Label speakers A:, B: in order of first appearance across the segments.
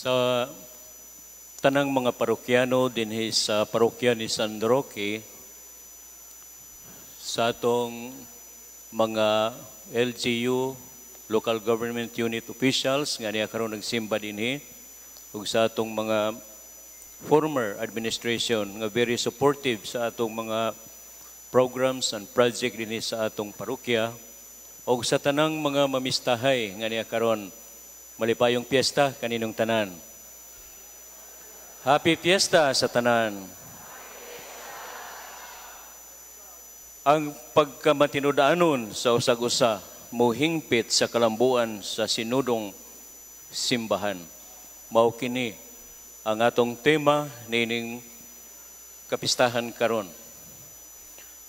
A: Sa tanang mga parokyano dinhi sa parokya ni San Roque, sa atong mga LGU, local government unit officials, nga niya karon nagsimba dinhi, ug sa atong mga former administration nga very supportive sa atong mga programs and project dinhi sa atong parokya, ug sa tanang mga mamistahay nga niya karon malipayong piyesta kaninong tanan. Happy Fiesta sa tanan. Ang pagkamatinud-anon sa usag-usa mohingpit sa kalambuan sa sinudong simbahan. Mao kini ang atong tema nining kapistahan karon.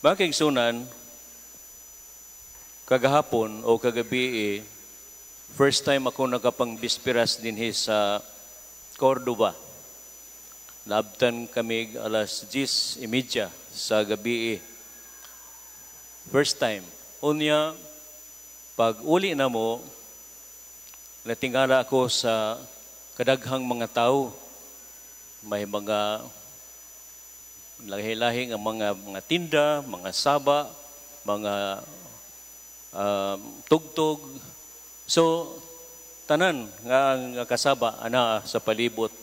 A: Makigsunan kagahapon o kagabi, first time ako nakapang-bispiras dinhi sa Cordoba. Labtan kami alas 10:30 sa gabi. First time. Unya, pag uli na mo, natingala ako sa kadaghang mga tao. May mga lahi-lahi ang mga tinda, mga saba, mga tugtog. So, tanan nga kasaba ana sa palibot.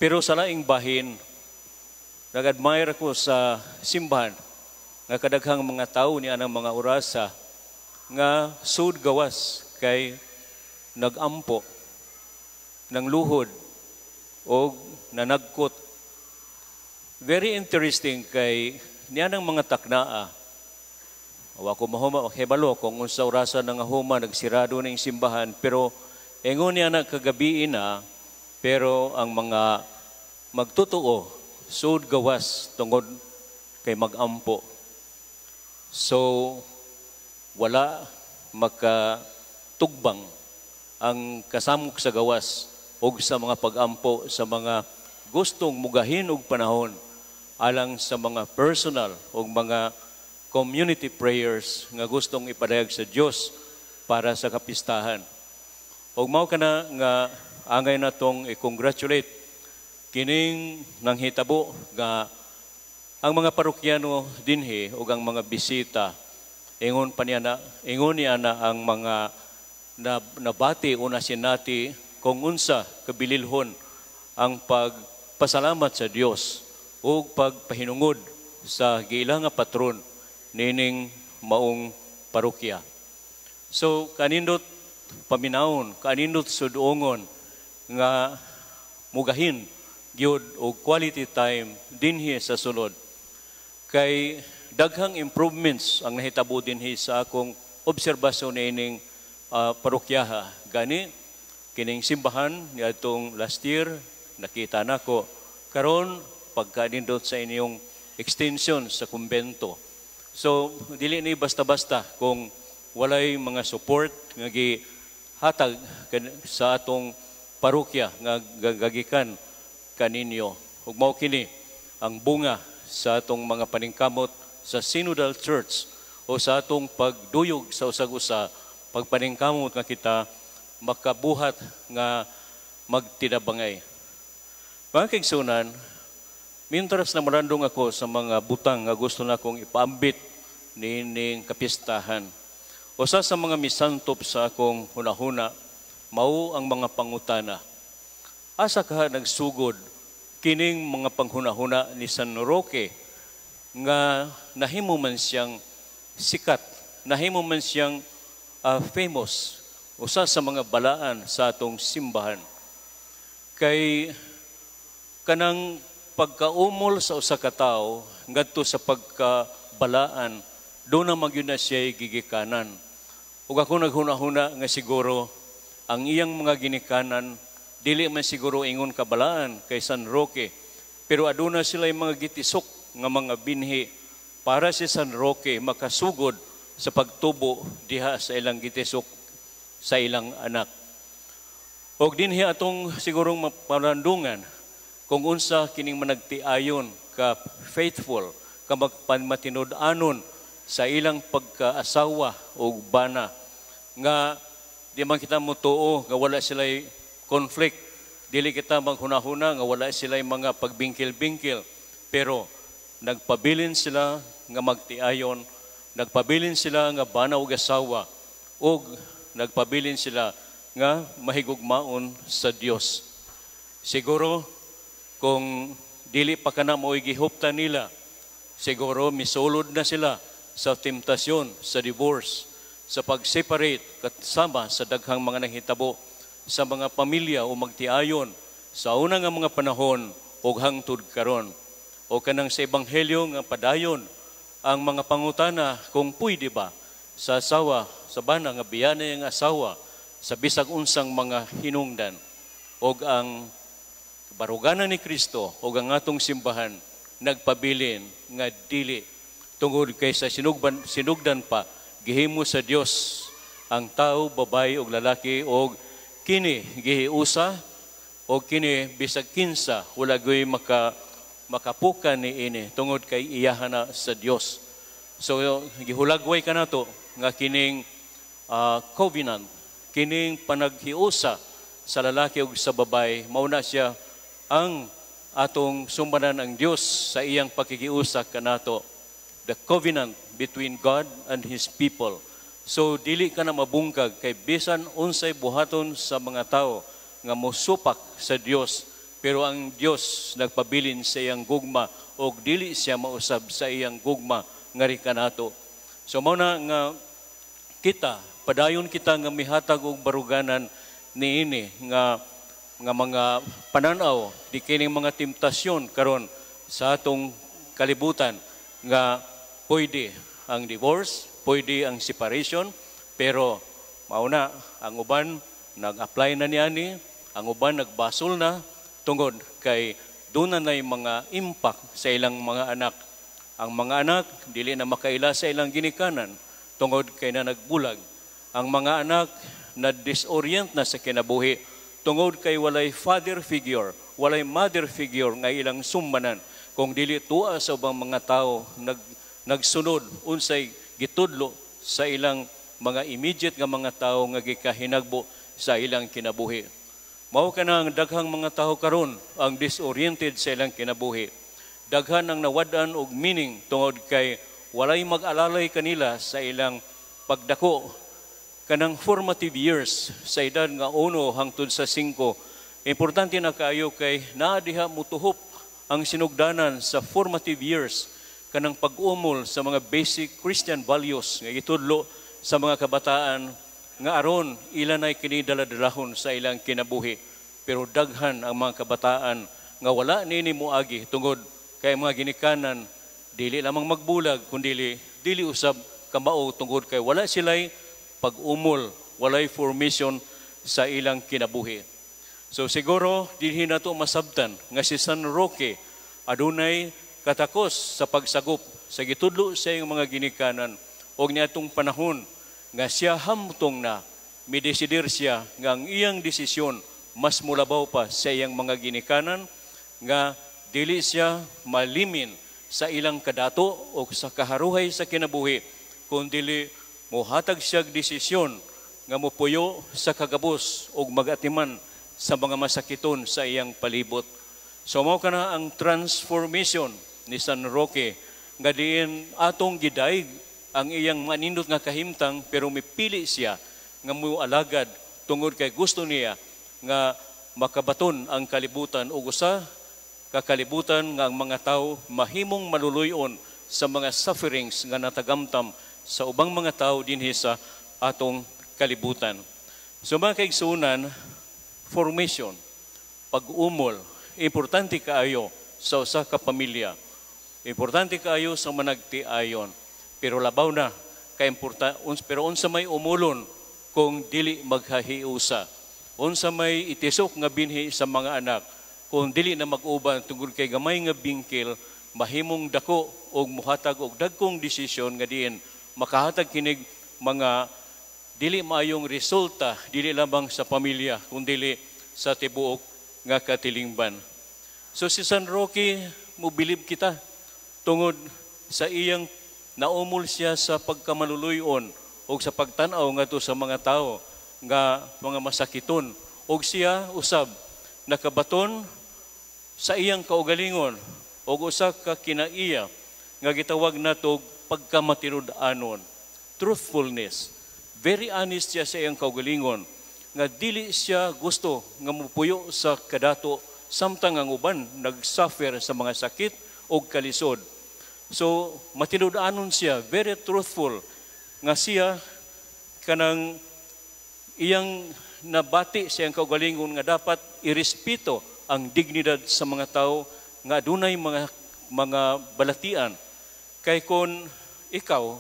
A: Pero sa laing bahin, nag-admire ako sa simbahan nga kadaghang mga tao niya ng mga orasa nga sud gawas kay nagampo ng luhod o nanagkot. Very interesting kay niya ng mga taknaa. Wa ko mahuma hebalo kung unsa orasa nga huma nagsirado ning simbahan, pero ingon niya na kagabi na, pero ang mga magtutuo sud gawas tungod kay magampo. So wala makatugbang ang kasamok sa gawas o sa mga pagampo sa mga gustong mugahin og panahon alang sa mga personal o mga community prayers nga gustong ipadayag sa Dios para sa kapistahan. Og mao kana nga angay natong i-congratulate kining nanghitabo nga ang mga parokyano dinhi ug ang mga bisita ingon niya na ang mga nabati una sinati kung unsa kabililhon ang pagpasalamat sa Dios ug pagpahinungod sa giila nga patron nining maong parokya. So kanindot paminawon, kanindot sudongon nga mugahin gyud og quality time dinhi sa sulod. Kay daghang improvements ang nahitabo dinhi sa akong obserbasyon nining parokyaha. Gani kining simbahan niadtong last year nakita nako karon pagkanindot sa inyong extension sa kumbento. So dili ni basta-basta kung walay mga support nga gihatag sa atong parokya nga gagikan kaninyo. Ug mao kini ang bunga sa atong mga paningkamot sa Synodal Church o sa atong pagduyog sa usag-usa, pagpaningkamot nga kita makabuhat nga magtinabangay. Mga kaigsunan, mintras na marandong ako sa mga butang nga gusto na akong ipaambit nining kapistahan. Usa sa mga misantop sa akong hunahuna, mao ang mga pangutana. Asa ka nagsugod kining mga panghunahuna ni San Roque nga nahimo man siyang sikat, nahimo man siyang famous, usa sa mga balaan sa atong simbahan. Kay kanang pagkaumol sa usa ka tawo ngadto sa pagkabalaan, doon na magyud na siya gigikanan. Ug ako naghuna-huna nga siguro ang iyang mga ginikanan dili man siguro ingon kabalaan kay San Roque, pero aduna sila yung mga gitisok nga mga binhi para si San Roque makasugod sa pagtubo diha sa ilang gitisok sa ilang anak. Og dinhi atong sigurong maparandungan kung unsa kining managtiayon ka faithful, ka magpamatinud-anon sa ilang pagkaasawa o bana nga di man kita mutuo nga wala sila'y conflict Dili kita maghunahuna nga wala sila mga pagbingkil-bingkil, pero nagpabilin sila nga magtiayon, nagpabilin sila nga banaw og asawa, o nagpabilin sila nga mahigugmaon sa Dios. Siguro kung dili pa kana mo'y gihuptan nila, siguro misulod na sila sa temptasyon, sa divorce, sa pag-separate kasama sa daghang mga nanghitabo sa mga pamilya o magtiayon sa una nga mga panahon o hangtod karon. O kanang sa ebanghelyo nga padayon ang mga pangutana kung pwede ba sa asawa, sa bana nga biyana nga asawa sa bisag unsang mga hinungdan, o ang baruganan ni Kristo o ang atong simbahan nagpabilin nga dili tungod kay sa sinugdan pa gihimo sa Dios ang tao, babae o lalaki, o kini gihiusa o kini bisag kinsa wala goy makapukan ni ini tungod kay iyahana sa Dios. So gihulagway kanato nga kining covenant, kining panaghiusa sa lalaki ug sa babae, mauna siya ang atong sumbanan ang Dios sa iyang pakikiusa kanato, the covenant between God and His people. So dili ka na mabungkag kay bisan unsay buhaton sa mga tao nga mosupak sa Dios, pero ang Dios nagpabilin sa iyang gugma o dili siya mausab sa iyang gugma ngari kanato. So mao na nga kita padayon kita nga mihatag og baruganan niini nga mga pananaw di kining mga temptasyon karon sa atong kalibutan nga pwede ang divorce, pwede ang separation, pero mauna ang uban nag-apply na niani, ang uban nagbasol na tungod kay doon na mga impact sa ilang mga anak. Ang mga anak dili na makaila sa ilang ginikanan tungod kay na nagbulag. Ang mga anak na disorient na sa kinabuhi tungod kay walay father figure, walay mother figure nga ilang sumbanan, kung dili tuwa sa ubang mga tao nagsunod unsay gitudlo sa ilang mga immediate nga mga tao nga gikahinagbo sa ilang kinabuhi. Mao kana ang daghang mga tao karon ang disoriented sa ilang kinabuhi. Daghan ang nawad-an og meaning tungod kay walay mag-alalay kanila sa ilang pagdako kanang formative years sa edad nga 1 hangtod sa 5. Importante na kaayo kay naa diha mutuhop ang sinugdanan sa formative years kanang pag-umol sa mga basic Christian values nga itudlo sa mga kabataan nga aron ilan ay kini daladalahon sa ilang kinabuhi. Pero daghan ang mga kabataan nga wala nini moagi tungod kay mga ginikanan dili lamang magbulag kundi dili usab kamao tungod kay wala sila'y pag-umol, walay formation sa ilang kinabuhi. So siguro dinhi nato masabtan nga si San Roque adunay katakos sa pagsagop sa gitudlo sa iyang mga ginikanan og niadtong panahon nga siya hamtong na midesidir siya nga ang iyang desisyon mas mulabaw pa sa iyang mga ginikanan nga dili siya malimin sa ilang kadato o sa kaharuhay sa kinabuhi kundi mohatag siya desisyon nga mopuyo sa kagabos og magatiman sa mga masakiton sa iyang palibot. So mao kana ang transformation ni San Roque nga diin atong gidaig ang iyang manindot nga kahimtang, pero mipili siya nga moalagad tungod kay gusto niya nga makabaton ang kalibutan ug usa ka kalibutan nga ang mga tao mahimong maluluyon sa mga sufferings nga natagamtam sa ubang mga tao dinhi sa atong kalibutan. So mga kaigsunan, formation, pag-umol, importante kaayo sa usa ka pamilya. Importante kaayo sa managtiayon, pero labaw na pero unsa may umulon kung dili maghahiusa, unsa may itisok nga binhi sa mga anak kung dili na mag-uban tungod kay gamay nga bingkil, mahimong dako og muhatag og dagkong desisyon nga diin makahatag kinig mga dili maayong resulta dili lamang sa pamilya kundi sa tibuok nga katilingban. So si San Roque, mobilib kita tungod sa iyang naumol siya sa pagkamaluluyon o sa pagtanaw ngadto sa mga tao nga mga masakiton, o siya usab nakabaton sa iyang kaugalingon o usa ka kinaiya nga gitawag nato pagkamatinud-anon, truthfulness. Very honest siya sa iyang kaugalingon nga dili siya gusto nga mupuyo sa kadato samtang ang uban nagsuffer sa mga sakit o kalisod. So matinud-anon siya, very truthful nga siya kanang iyang nabati sa iyang kaugalingon nga dapat irespeto ang dignidad sa mga tao nga adunay mga balatian. Kay kun ikaw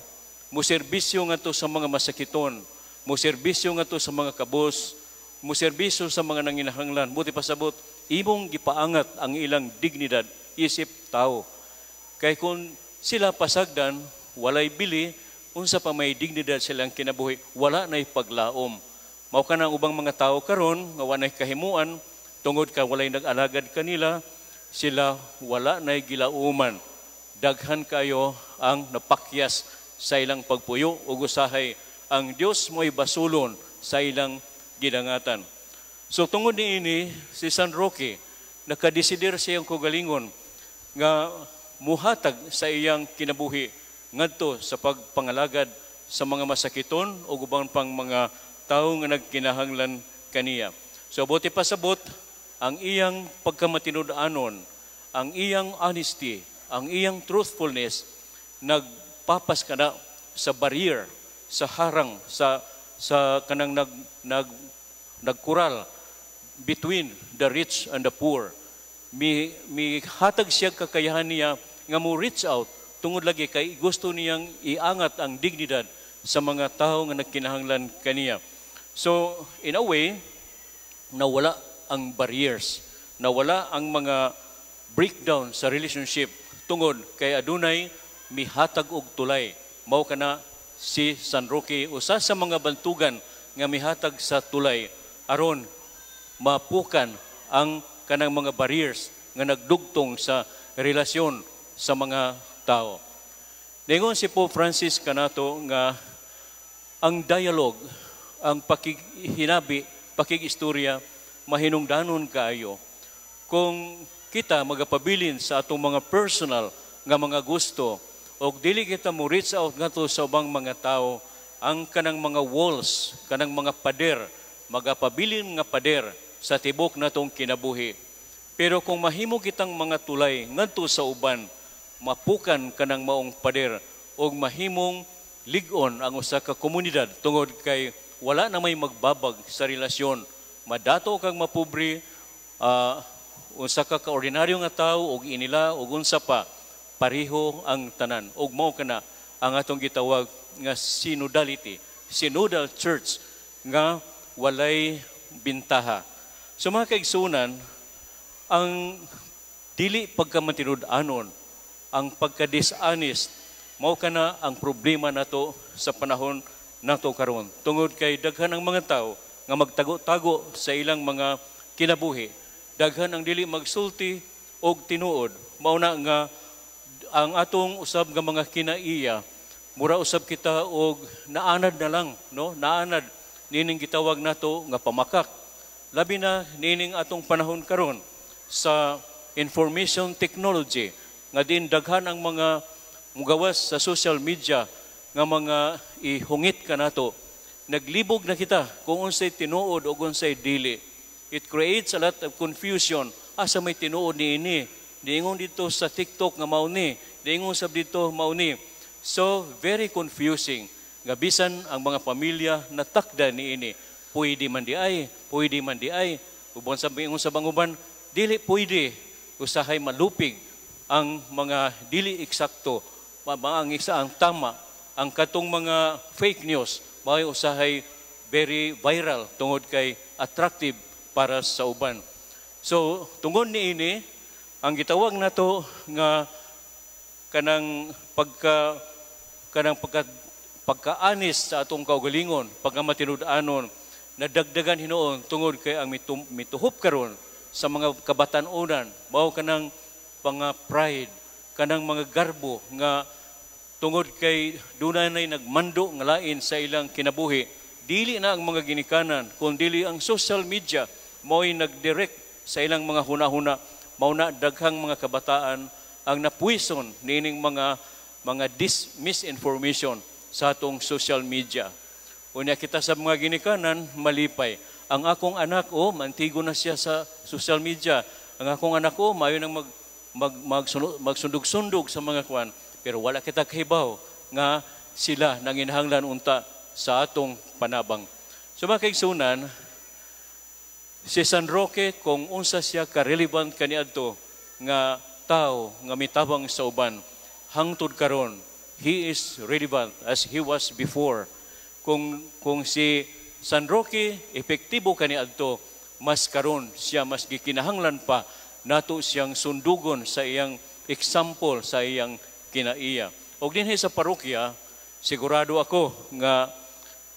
A: muserbisyo ngadto sa mga masakiton, muserbisyo ngadto sa mga kabos, muserbisyo sa mga nanginahanglan, buti pasabot imong gipaangat ang ilang dignidad isip tao. Kay kun sila pasagdan walay bili, unsa pa may dignidad silang kinabuhi, wala nay paglaom. Mao kana ubang mga tao karon nga walay kahimuan tungod ka walay nag-alagad kanila, sila wala nay gilauman. Daghan kayo ang napakyas sa ilang pagpuyo ug usahay ang Dios mo'y basulon sa ilang gidangatan. So tungod niini si San Roque nakadesider sa iyang kaugalingon nga muhatag sa iyang kinabuhi ngadto sa pagpangalagad sa mga masakiton o ubang pang mga tao nga nagkinahanglan kaniya. So buti pasabot ang iyang pagkamatinud-anon, ang iyang honesty, ang iyang truthfulness nagpapas kana sa barrier, sa harang, sa kanang nagkural between the rich and the poor. Mi hatag siya kakayahan niya nga mo reach out tungod lagi kay gusto niyang iangat ang dignidad sa mga tao nga nagkinahanglan kaniya. So in a way nawala ang barriers, nawala ang mga breakdown sa relationship tungod kay adunay mihatag og tulay. Mao kana si San Roque usa sa mga bantugan nga mihatag sa tulay aron mapukan ang kanang mga barriers nga nagdugtong sa relasyon sa mga tao. Ningon si Pope Francis kanato nga ang dialogue, ang pakihinabi, pakigistorya mahinungdanon kaayo kung kita magapabilin sa atong mga personal nga mga gusto o dili kita mo reach out ngadto sa ubang mga tao, ang kanang mga walls, kanang mga pader, magapabilin nga pader sa tibok natong kinabuhi. Pero kung mahimo kitang mga tulay ngadto sa uban, mapukan kanang maong pader o mahimong ligon ang usa ka komunidad tungod kay wala na may magbabag sa relasyon. Madato kang mapobre, unsa ka ordinaryo nga tao og inila og unsa pa pareho ang tanan. Og mao kana ang atong gitawag nga synodality, synodal church nga walay bintaha. So mga kaigsunan, ang dili pagkamatinud-anon, ang pagka-dishonest, mao kana ang problema nato sa panahon nato karon. Tungod kay daghan ang mga tao nga magtago-tago sa ilang mga kinabuhi, daghan ang dili magsulti og tinuod. Mao na nga ang atong usab nga mga kinaiya, mura usab kita og naanad na lang, no? Naanad nining gitawag nato nga pamakak. Labi na nining atong panahon karon sa information technology nga din daghan ang mga mugawas sa social media nga mga ihungit kanato. Naglibog na kita kung unsay tinuod o unsay dili. It creates a lot of confusion. Asa may tinuod niini? Diingon dito sa TikTok nga mao ni, diingon sab dito mao ni. So very confusing. Nga bisan ang mga pamilya natakda niini. Pwede man di ay, pwede man di ay. Ubon sa ingon sa banguban, dili pwede. Usahay malupig ang mga dili eksakto, ang isa ang tama, ang katong mga fake news, may usahay very viral tungod kay attractive para sa uban. So tungod niini ang gitawag nato nga kanang pagka-anis sa atong kaugalingon, pagkamatinud-anon, nadagdagan hinuon tungod kay ang mituhop karon sa mga kabatan-unan, mao kanang mga pride, kanang mga garbo nga tungod kay dunay nagmando nga lain sa ilang kinabuhi, dili na ang mga ginikanan, kundi ang social media mo'y nagdirect sa ilang mga huna-huna, mauna daghang mga kabataan ang napuison nining mga misinformation sa atong social media. Unya kita sa mga ginikanan, malipay. Ang akong anak, mantigo na siya sa social media. Ang akong anak, mayo nang magsundog-sundog sa mga kwan. Pero wala kita kahibaw nga sila nanginhanglan unta sa atong panabang. So mga kaigsunan, si San Roque, kung unsa siya ka-relevant kaniadto nga tao nga mitabang sa uban, hangtod karon, he is relevant as he was before. Kung si San Roque epektibo kaniadto, mas karon siya mas gikinahanglan pa nato siyang sundugon sa iyang example, sa iyang kinaiya. Og dinhi sa parokya, sigurado ako nga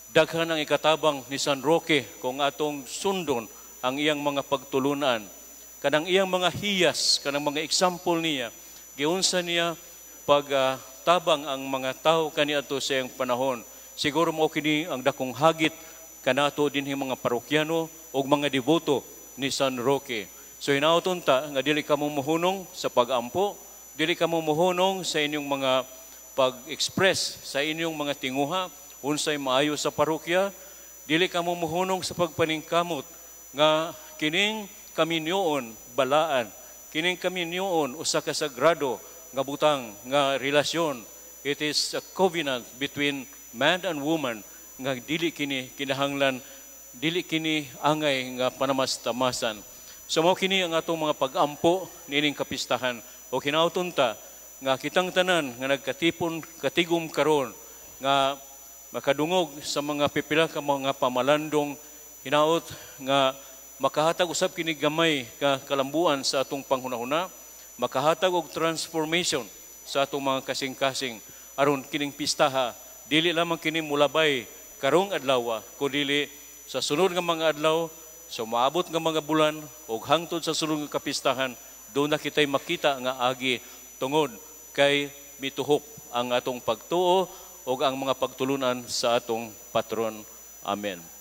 A: daghan ang ikatabang ni San Roque kung atong sundon ang iyang mga pagtulunan. Kanang iyang mga hiyas, kanang mga example niya, giunsa niya pagtabang ang mga tao kaniadto sa iyang panahon. Siguro mo kini ang dakong hagit kanato dinhi mga parokyano o mga devoto ni San Roque. So hinaoton ta nga dili ka mohunong sa pagampo, dili ka mohunong sa inyong mga pag-express sa inyong mga tinguha, unsay maayo sa parokya, dili ka mohunong sa pagpaningkamot nga kining kaminyoon balaan, kining kaminyoon usa ka sagrado nga butang nga relasyon. It is a covenant between man and woman nga dili kini kinahanglan, dili kini angay nga panamas-tamasan. So mao kini ang atong mga pag-ampo nining kapistahan o kinaoton ta nga kitang tanan nga nagkatipon katigom karon nga makadungog sa mga pipila ka mga pamalandong, hinaot nga makahatag usab kini gamay ka kalambuan sa atong panghunahuna, makahatag og transformation sa atong mga kasing-kasing aron kining pistaha dili lamang kini mulabay karong adlaw kundi sa sunod nga mga adlaw, sa maabot nga mga bulan o hangtod sa sulod nga kapistahan, doon na kita'y makita nga agi tungod kay mituhok ang atong pagtuo o ang mga pagtulunan sa atong patron. Amen.